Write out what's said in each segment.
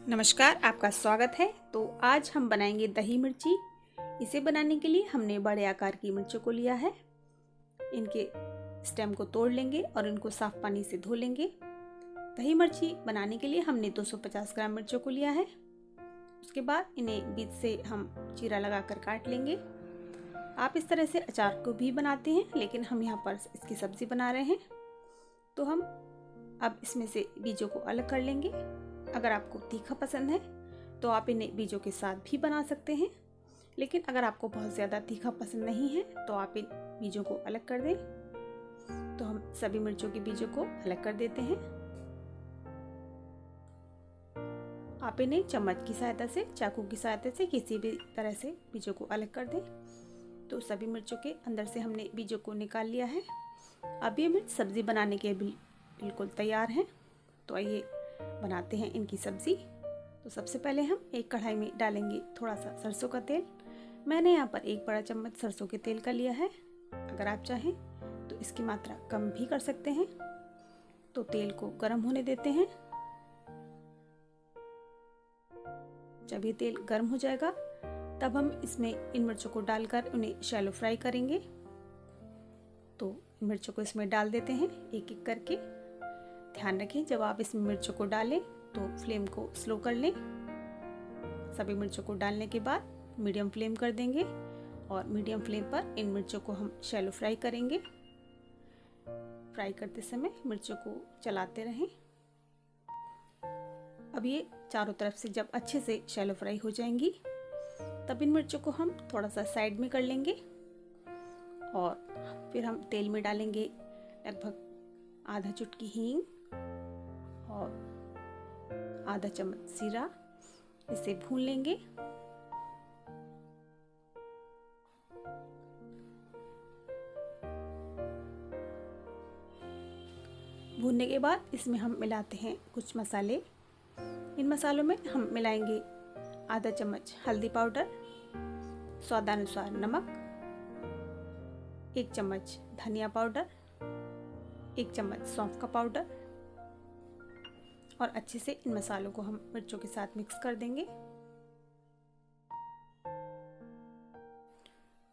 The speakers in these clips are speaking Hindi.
नमस्कार, आपका स्वागत है। तो आज हम बनाएंगे दही मिर्ची। इसे बनाने के लिए हमने बड़े आकार की मिर्चों को लिया है। इनके स्टेम को तोड़ लेंगे और इनको साफ पानी से धो लेंगे। दही मिर्ची बनाने के लिए हमने 250 ग्राम मिर्चों को लिया है। उसके बाद इन्हें बीच से हम चीरा लगाकर काट लेंगे। आप इस तरह से अचार को भी बनाते हैं, लेकिन हम यहाँ पर इसकी सब्जी बना रहे हैं। तो हम अब इसमें से बीजों को अलग कर लेंगे। अगर आपको तीखा पसंद है तो आप इन्हें बीजों के साथ भी बना सकते हैं, लेकिन अगर आपको बहुत ज़्यादा तीखा पसंद नहीं है तो आप इन बीजों को अलग कर दें। तो हम सभी मिर्चों के बीजों को अलग कर देते हैं। आप इन्हें चम्मच की सहायता से, चाकू की सहायता से, किसी भी तरह से बीजों को अलग कर दें। तो सभी मिर्चों के अंदर से हमने बीजों को निकाल लिया है। अब ये मिर्च सब्ज़ी बनाने के बिल्कुल तैयार हैं। तो आइए बनाते हैं इनकी सब्ज़ी। तो सबसे पहले हम एक कढ़ाई में डालेंगे थोड़ा सा सरसों का तेल। मैंने यहाँ पर 1 बड़ा चम्मच सरसों के तेल का लिया है। अगर आप चाहें तो इसकी मात्रा कम भी कर सकते हैं। तो तेल को गर्म होने देते हैं। जब ये तेल गर्म हो जाएगा तब हम इसमें इन मिर्चों को डालकर उन्हें शैलो फ्राई करेंगे। तो मिर्चों को इसमें डाल देते हैं एक एक करके। ध्यान रखें, जब आप इसमें मिर्चों को डालें तो फ्लेम को स्लो कर लें। सभी मिर्चों को डालने के बाद मीडियम फ्लेम कर देंगे और मीडियम फ्लेम पर इन मिर्चों को हम शैलो फ्राई करेंगे। फ्राई करते समय मिर्चों को चलाते रहें। अब ये चारों तरफ से जब अच्छे से शैलो फ्राई हो जाएंगी तब इन मिर्चों को हम थोड़ा सा साइड में कर लेंगे और फिर हम तेल में डालेंगे लगभग आधा चुटकी हींग और आधा चम्मच जीरा। इसे भून लेंगे। भूनने के बाद इसमें हम मिलाते हैं कुछ मसाले। इन मसालों में हम मिलाएंगे आधा चम्मच हल्दी पाउडर, स्वादानुसार नमक, 1 चम्मच धनिया पाउडर, 1 चम्मच सौंफ का पाउडर और अच्छे से इन मसालों को हम मिर्चों के साथ मिक्स कर देंगे।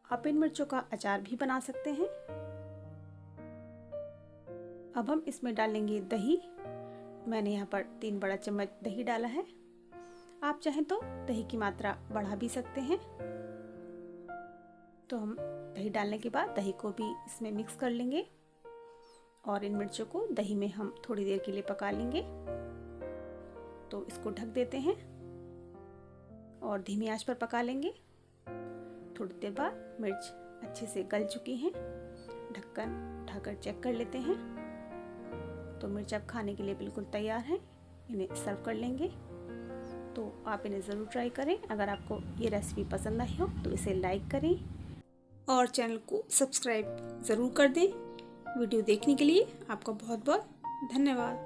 आप इन मिर्चों का अचार भी बना सकते हैं। अब हम इसमें डालेंगे दही। मैंने यहाँ पर 3 बड़ा चम्मच दही डाला है। आप चाहें तो दही की मात्रा बढ़ा भी सकते हैं। तो हम दही डालने के बाद दही को भी इसमें मिक्स कर लेंगे और इन मिर्चों को दही में हम थोड़ी देर के लिए पका लेंगे। तो इसको ढक देते हैं और धीमी आंच पर पका लेंगे। थोड़ी देर बाद मिर्च अच्छे से गल चुकी हैं। ढक्कन उठाकर चेक कर लेते हैं। तो मिर्च अब खाने के लिए बिल्कुल तैयार है। इन्हें सर्व कर लेंगे। तो आप इन्हें ज़रूर ट्राई करें। अगर आपको ये रेसिपी पसंद आई हो तो इसे लाइक करें और चैनल को सब्सक्राइब ज़रूर कर दें। वीडियो देखने के लिए आपका बहुत बहुत धन्यवाद।